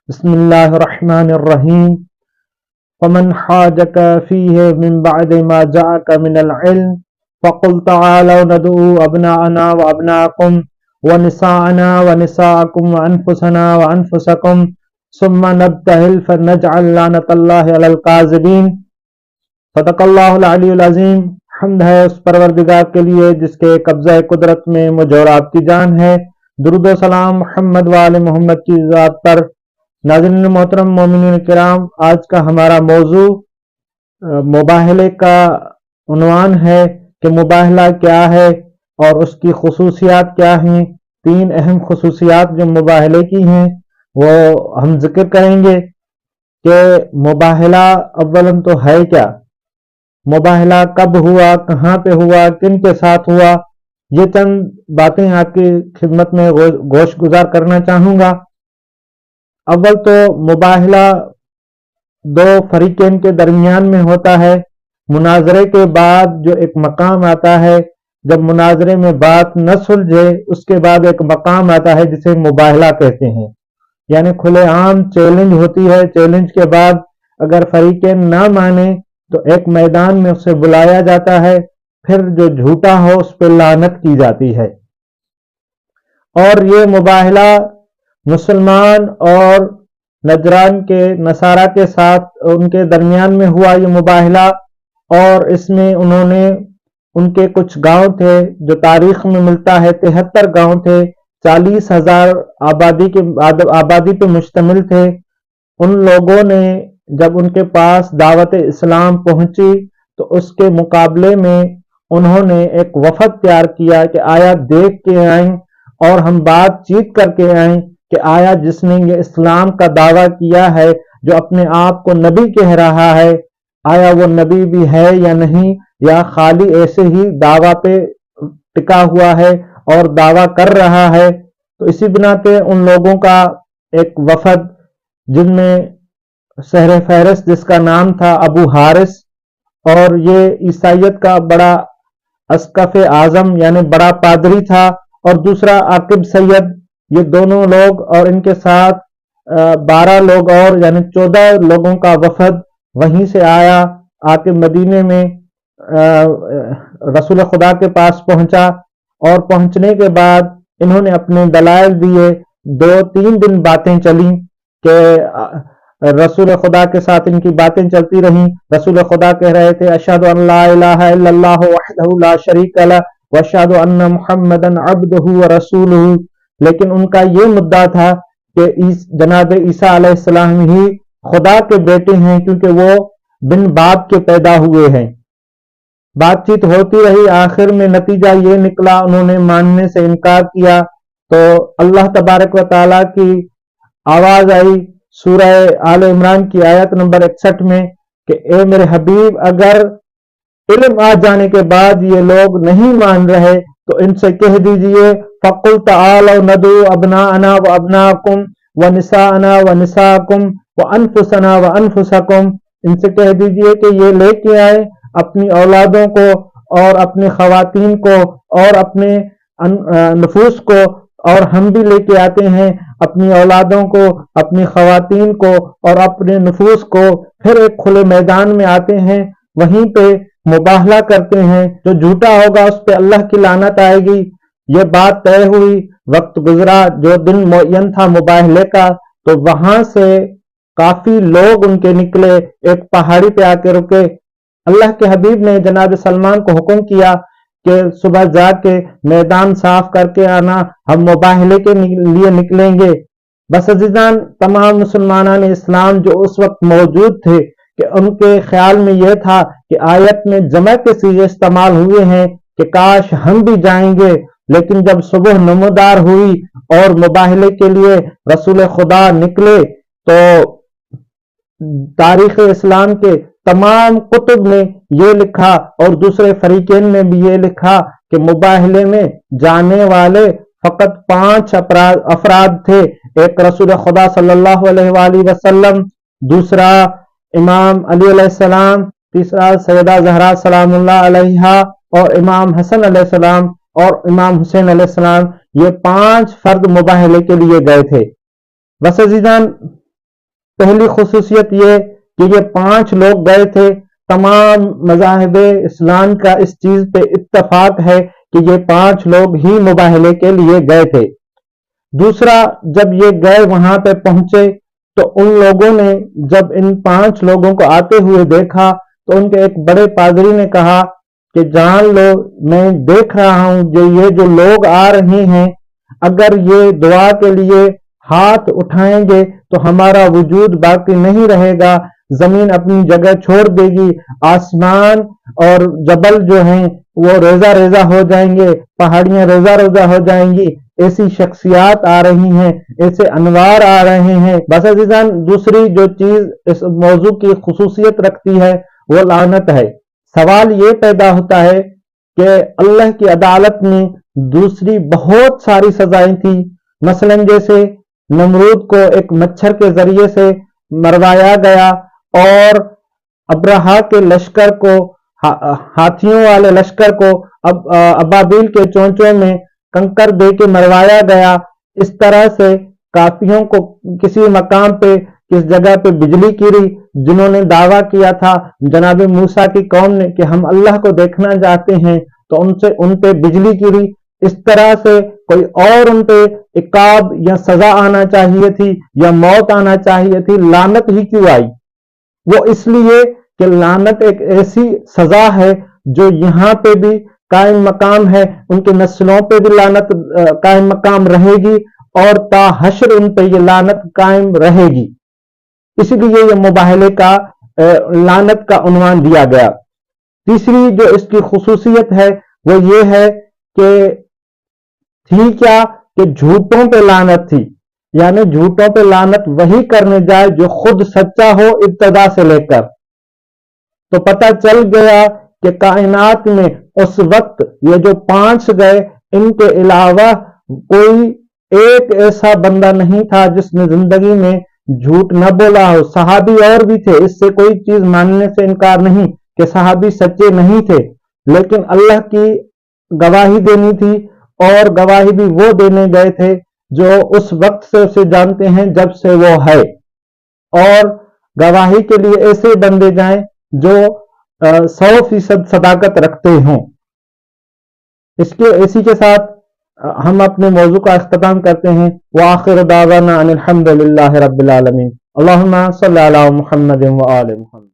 بسم اللہ الرحمن الرحیم فمن حاجک فیہ من بعد ما جاءک من العلم فقل تعالوا ندعو ابناءنا وابناءکم ونساءنا ونساءکم وانفسنا وانفسکم ثم نبتہل فنجعل لعنت اللہ علی الکاذبین۔ صدق اللہ العلی العظیم۔ حمد ہے اس پروردگار کے لیے جس کے قبضہ قدرت میں مجھ اور آپ کی جان ہے۔ درود و سلام محمد وآل محمد کی ذات پر۔ ناظرین محترم، مومنین کرام، آج کا ہمارا موضوع مباہلے کا عنوان ہے کہ مباہلہ کیا ہے اور اس کی خصوصیات کیا ہیں۔ تین اہم خصوصیات جو مباہلے کی ہیں وہ ہم ذکر کریں گے کہ مباہلہ اولاً تو ہے کیا، مباہلہ کب ہوا، کہاں پہ ہوا، کن کے ساتھ ہوا، یہ چند باتیں آپ کی خدمت میں گوش گزار کرنا چاہوں گا۔ اول تو مباہلہ دو فریقین کے درمیان میں ہوتا ہے۔ مناظرے کے بعد جو ایک مقام آتا ہے، جب مناظرے میں بات نہ سلجھے اس کے بعد ایک مقام آتا ہے جسے مباہلہ کہتے ہیں، یعنی کھلے عام چیلنج ہوتی ہے۔ چیلنج کے بعد اگر فریقین نہ مانے تو ایک میدان میں اسے بلایا جاتا ہے، پھر جو جھوٹا ہو اس پہ لعنت کی جاتی ہے۔ اور یہ مباہلہ مسلمان اور نجران کے نصارہ کے ساتھ ان کے درمیان میں ہوا یہ مباہلہ، اور اس میں انہوں نے ان کے کچھ گاؤں تھے جو تاریخ میں ملتا ہے 73 گاؤں تھے، 40,000 آبادی پہ مشتمل تھے۔ ان لوگوں نے جب ان کے پاس دعوت اسلام پہنچی تو اس کے مقابلے میں انہوں نے ایک وفد تیار کیا کہ آیا دیکھ کے آئیں اور ہم بات چیت کر کے آئیں کہ آیا جس نے یہ اسلام کا دعویٰ کیا ہے، جو اپنے آپ کو نبی کہہ رہا ہے، آیا وہ نبی بھی ہے یا نہیں، یا خالی ایسے ہی دعویٰ پہ ٹکا ہوا ہے اور دعویٰ کر رہا ہے۔ تو اسی بنا پہ ان لوگوں کا ایک وفد، جن میں سہر فہرست جس کا نام تھا ابو حارث، اور یہ عیسائیت کا بڑا اسقف اعظم یعنی بڑا پادری تھا، اور دوسرا عاقب سید، یہ دونوں لوگ اور ان کے ساتھ 12 لوگ اور یعنی 14 لوگوں کا وفد وہیں سے آیا، آ کے مدینے میں رسول خدا کے پاس پہنچا، اور پہنچنے کے بعد انہوں نے اپنے دلائل دیے۔ 2-3 دن باتیں چلیں کہ رسول خدا کے ساتھ ان کی باتیں چلتی رہیں۔ رسول خدا کہہ رہے تھے اشہد ان لا الہ الا اللہ وحدہ لا شریک لہ واشہد ان محمدا عبدہ ورسولہ، لیکن ان کا یہ مدعا تھا کہ جناب عیسیٰ علیہ السلام ہی خدا کے بیٹے ہیں، کیونکہ وہ بن باپ کے پیدا ہوئے ہیں۔ بات چیت ہوتی رہی، آخر میں نتیجہ یہ نکلا انہوں نے ماننے سے انکار کیا۔ تو اللہ تبارک و تعالیٰ کی آواز آئی سورہ آل عمران کی آیت نمبر 61 میں کہ اے میرے حبیب، اگر علم آ جانے کے بعد یہ لوگ نہیں مان رہے تو ان سے کہہ دیجئے فَقُلْ تَعَالَوْا نَدْعُو أَبْنَاءَنَا وَأَبْنَاءَكُمْ وَنِسَاءَنَا وَنِسَاءَكُمْ وَأَنفُسَنَا وَأَنفُسَكُمْ، ان سے کہہ دیجئے کہ یہ لے کے آئے اپنی اولادوں کو اور اپنی خواتین کو اور اپنے نفوس کو، اور ہم بھی لے کے آتے ہیں اپنی اولادوں کو، اپنی خواتین کو اور اپنے نفوس کو، پھر ایک کھلے میدان میں آتے ہیں، وہیں پہ مباہلہ کرتے ہیں، جو جھوٹا ہوگا اس پہ اللہ کی لعنت آئے گی۔ یہ بات طے ہوئی، وقت گزرا، جو دن معین تھا مباہلے کا، تو وہاں سے کافی لوگ ان کے نکلے، ایک پہاڑی پہ آ کے رکے۔ اللہ کے حبیب نے جناب سلمان کو حکم کیا کہ صبح جا کے میدان صاف کر کے آنا، ہم مباہلے کے لیے نکلیں گے۔ بس عزیزان، تمام مسلمانان اسلام جو اس وقت موجود تھے کہ ان کے خیال میں یہ تھا کہ آیت میں جمع کے صیغے استعمال ہوئے ہیں کہ کاش ہم بھی جائیں گے، لیکن جب صبح نمودار ہوئی اور مباہلے کے لیے رسول خدا نکلے تو تاریخ اسلام کے تمام کتب نے یہ لکھا اور دوسرے فریقین نے بھی یہ لکھا کہ مباہلے میں جانے والے فقط 5 افراد تھے۔ ایک رسول خدا صلی اللہ علیہ وآلہ وسلم، دوسرا امام علی علیہ السلام، تیسرا سیدہ زہرا سلام اللہ علیہا، اور امام حسن علیہ السلام اور امام حسین علیہ السلام، یہ 5 فرد مباہلے کے لیے گئے تھے۔ بس عزیزان، پہلی خصوصیت یہ کہ یہ 5 لوگ گئے تھے. تمام مذاہب اسلام کا اس چیز پہ اتفاق ہے کہ یہ 5 لوگ ہی مباہلے کے لیے گئے تھے. دوسرا، جب یہ گئے وہاں پہ پہنچے تو ان لوگوں نے جب ان 5 لوگوں کو آتے ہوئے دیکھا تو ان کے ایک بڑے پادری نے کہا کہ جان لو، میں دیکھ رہا ہوں کہ یہ جو لوگ آ رہے ہیں اگر یہ دعا کے لیے ہاتھ اٹھائیں گے تو ہمارا وجود باقی نہیں رہے گا، زمین اپنی جگہ چھوڑ دے گی، آسمان اور جبل جو ہیں وہ ریزہ ریزہ ہو جائیں گے، پہاڑیاں ریزہ ریزہ ہو جائیں گی. ایسی شخصیات آ رہی ہیں، ایسے انوار آ رہے ہیں. بس عزیزان، دوسری جو چیز اس موضوع کی خصوصیت رکھتی ہے وہ لعنت ہے. سوال یہ پیدا ہوتا ہے کہ اللہ کی عدالت میں دوسری بہت ساری سزائیں تھیں، مثلا جیسے نمرود کو ایک مچھر کے ذریعے سے مروایا گیا، اور ابرہا کے لشکر کو، ہاتھیوں والے لشکر کو ابابیل کے چونچوں میں کنکر دے کے مروایا گیا. اس طرح سے کافیوں کو کسی مقام پہ، کس جگہ پہ بجلی گری، جنہوں نے دعویٰ کیا تھا جناب موسیٰ کی قوم نے کہ ہم اللہ کو دیکھنا چاہتے ہیں، تو ان پہ بجلی گری. اس طرح سے کوئی اور ان پہ عقاب یا سزا آنا چاہیے تھی یا موت آنا چاہیے تھی، لعنت ہی کیوں آئی؟ وہ اس لیے کہ لعنت ایک ایسی سزا ہے جو یہاں پہ بھی قائم مقام ہے، ان کے نسلوں پہ بھی لعنت قائم مقام رہے گی، اور تا حشر ان پہ یہ لعنت قائم رہے گی. اسی لیے یہ مباہلے کا لعنت کا عنوان دیا گیا. تیسری جو اس کی خصوصیت ہے وہ یہ ہے کہ تھی کیا کہ جھوٹوں پہ لعنت تھی، یعنی جھوٹوں پہ لعنت وہی کرنے جائے جو خود سچا ہو ابتدا سے لے کر. تو پتہ چل گیا کہ کائنات میں اس وقت یہ جو 5 گئے، ان کے علاوہ کوئی ایک ایسا بندہ نہیں تھا جس نے زندگی میں جھوٹ نہ بولا ہو. صحابی اور بھی تھے، اس سے کوئی چیز ماننے سے انکار نہیں کہ صحابی سچے نہیں تھے، لیکن اللہ کی گواہی دینی تھی، اور گواہی بھی وہ دینے گئے تھے جو اس وقت سے اسے جانتے ہیں جب سے وہ ہے، اور گواہی کے لیے ایسے بندے جائیں جو 100% صداقت رکھتے ہوں. اسی کے ساتھ ہم اپنے موضوع کا اختتام کرتے ہیں. وآخر دعوانا ان الحمد للہ رب العالمین. اللہم صلی علی محمد و آل محمد.